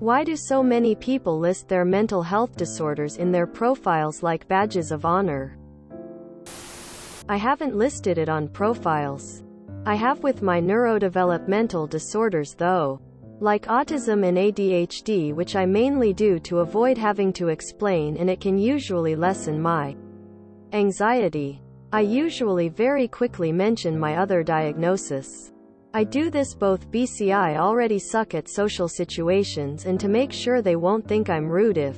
Why do so many people list their mental health disorders in their profiles like badges of honor? I haven't listed it on profiles. I have with my neurodevelopmental disorders though. Like autism and ADHD, which I mainly do to avoid having to explain, and it can usually lessen my anxiety. I usually very quickly mention my other diagnosis. I do this both because I already suck at social situations and to make sure they won't think I'm rude if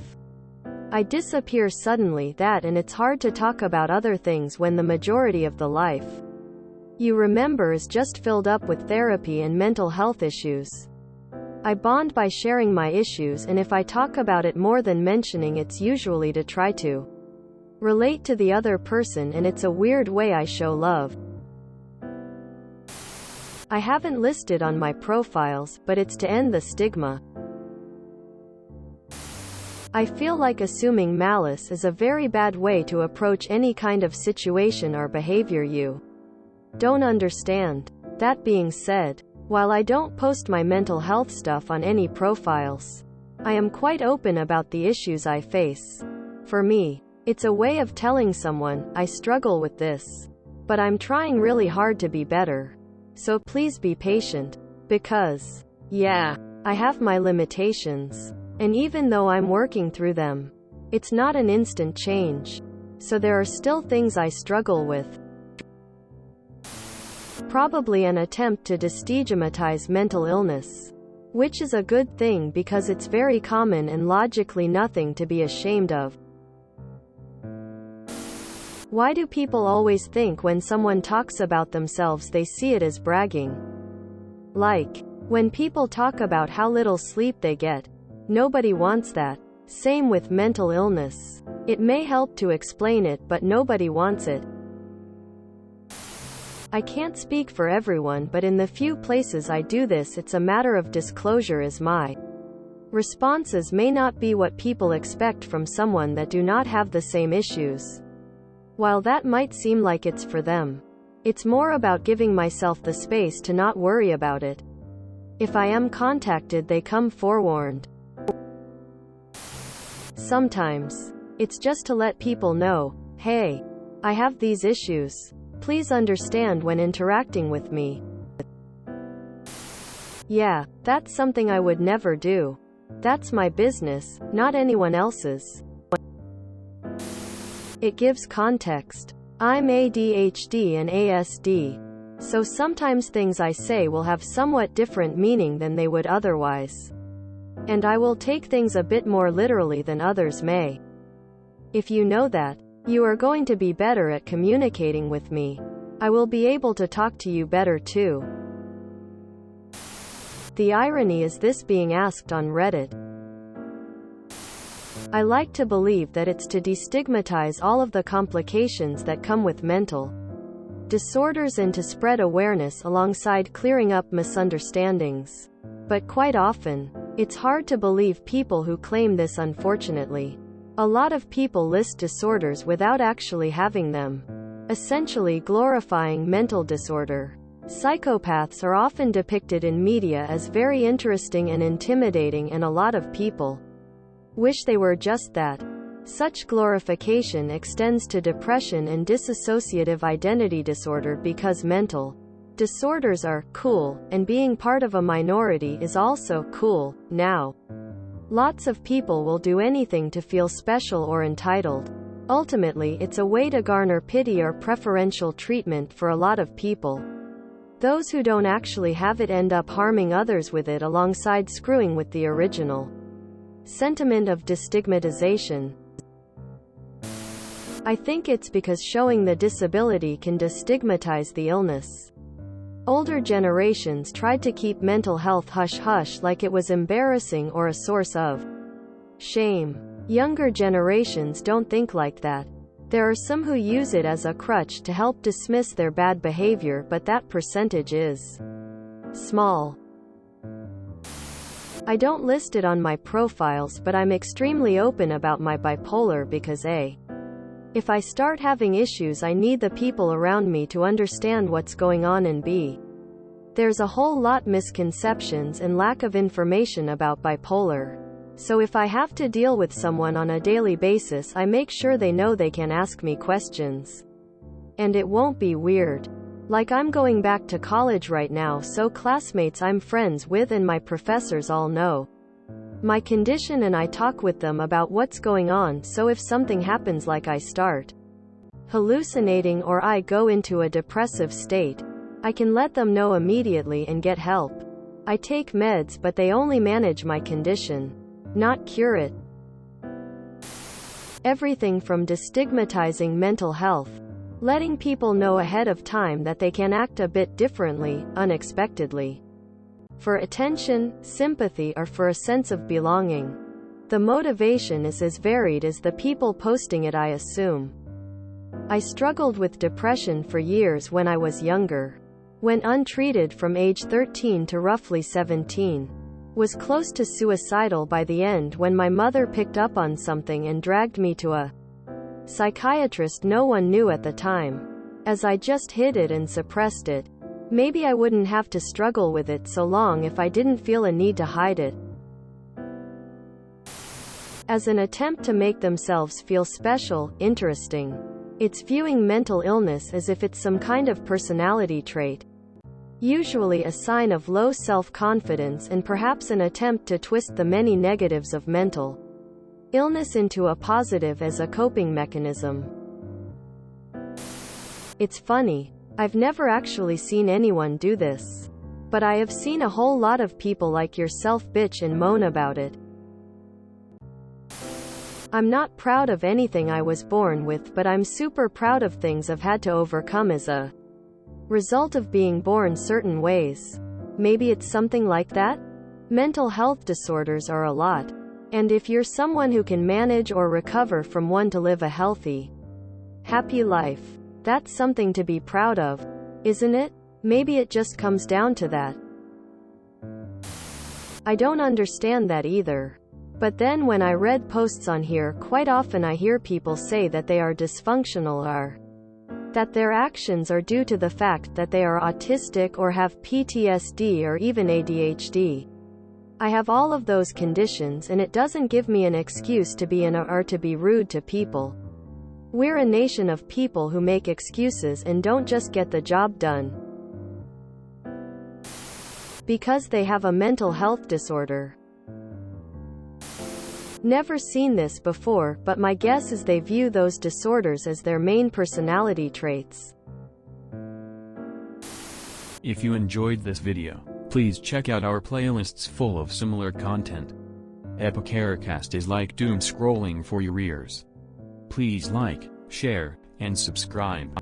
I disappear suddenly, and it's hard to talk about other things when the majority of the life you remember is just filled up with therapy and mental health issues. I bond by sharing my issues, and if I talk about it more than mentioning, it's usually to try to relate to the other person, and it's a weird way I show love. I haven't listed on my profiles, but it's to end the stigma. I feel like assuming malice is a very bad way to approach any kind of situation or behavior you don't understand. That being said, while I don't post my mental health stuff on any profiles, I am quite open about the issues I face. For me, it's a way of telling someone, I struggle with this, but I'm trying really hard to be better. So please be patient. Because, yeah, I have my limitations. And even though I'm working through them, it's not an instant change. So there are still things I struggle with. Probably an attempt to destigmatize mental illness. Which is a good thing because it's very common and logically nothing to be ashamed of. Why do people always think when someone talks about themselves they see it as bragging? Like, when people talk about how little sleep they get. Nobody wants that. Same with mental illness. It may help to explain it, but nobody wants it. I can't speak for everyone, but in the few places I do this, it's a matter of disclosure, as my responses may not be what people expect from someone that do not have the same issues. While that might seem like it's for them, it's more about giving myself the space to not worry about it. If I am contacted, they come forewarned. Sometimes, it's just to let people know, hey, I have these issues. Please understand when interacting with me. Yeah, that's something I would never do. That's my business, not anyone else's. It gives context. I'm ADHD and ASD. So sometimes things I say will have somewhat different meaning than they would otherwise. And I will take things a bit more literally than others may. If you know that, you are going to be better at communicating with me. I will be able to talk to you better too. The irony is this being asked on Reddit. I like to believe that it's to destigmatize all of the complications that come with mental disorders and to spread awareness alongside clearing up misunderstandings. But quite often, it's hard to believe people who claim this, unfortunately. A lot of people list disorders without actually having them, essentially glorifying mental disorder. Psychopaths are often depicted in media as very interesting and intimidating, and a lot of people wish they were just that. Such glorification extends to depression and dissociative identity disorder because mental disorders are cool, and being part of a minority is also cool now. Lots of people will do anything to feel special or entitled. Ultimately, it's a way to garner pity or preferential treatment for a lot of people. Those who don't actually have it end up harming others with it alongside screwing with the original sentiment of destigmatization. I think it's because showing the disability can destigmatize the illness. Older generations tried to keep mental health hush-hush, like it was embarrassing or a source of shame. Younger generations don't think like that. There are some who use it as a crutch to help dismiss their bad behavior, but that percentage is small. I don't list it on my profiles, but I'm extremely open about my bipolar because if I start having issues, I need the people around me to understand what's going on, and There's a whole lot misconceptions and lack of information about bipolar. So if I have to deal with someone on a daily basis, I make sure they know they can ask me questions. And it won't be weird. Like I'm going back to college right now, so classmates I'm friends with and my professors all know my condition and I talk with them about what's going on, so if something happens like I start hallucinating or I go into a depressive state, I can let them know immediately and get help. I take meds, but they only manage my condition, not cure it. Everything from destigmatizing mental health, letting people know ahead of time that they can act a bit differently, unexpectedly, for attention, sympathy, or for a sense of belonging. The motivation is as varied as the people posting it, I assume. I struggled with depression for years when I was younger. Went untreated from age 13 to roughly 17. Was close to suicidal by the end when my mother picked up on something and dragged me to a psychiatrist no one knew at the time, as I just hid it and suppressed it. Maybe I wouldn't have to struggle with it so long if I didn't feel a need to hide it. As an attempt to make themselves feel special, interesting. It's viewing mental illness as if it's some kind of personality trait. Usually a sign of low self-confidence and perhaps an attempt to twist the many negatives of mental illness into a positive as a coping mechanism. It's funny. I've never actually seen anyone do this. But I have seen a whole lot of people like yourself bitch and moan about it. I'm not proud of anything I was born with, but I'm super proud of things I've had to overcome as a result of being born certain ways. Maybe it's something like that? Mental health disorders are a lot. And if you're someone who can manage or recover from one to live a healthy, happy life, that's something to be proud of, isn't it? Maybe it just comes down to that. I don't understand that either. But then when I read posts on here, quite often I hear people say that they are dysfunctional or that their actions are due to the fact that they are autistic or have PTSD or even ADHD. I have all of those conditions and it doesn't give me an excuse to be or to be rude to people. We're a nation of people who make excuses and don't just get the job done because they have a mental health disorder. Never seen this before, but my guess is they view those disorders as their main personality traits. If you enjoyed this video, please check out our playlists full of similar content. BaconSanwich is like doom scrolling for your ears. Please like, share, and subscribe.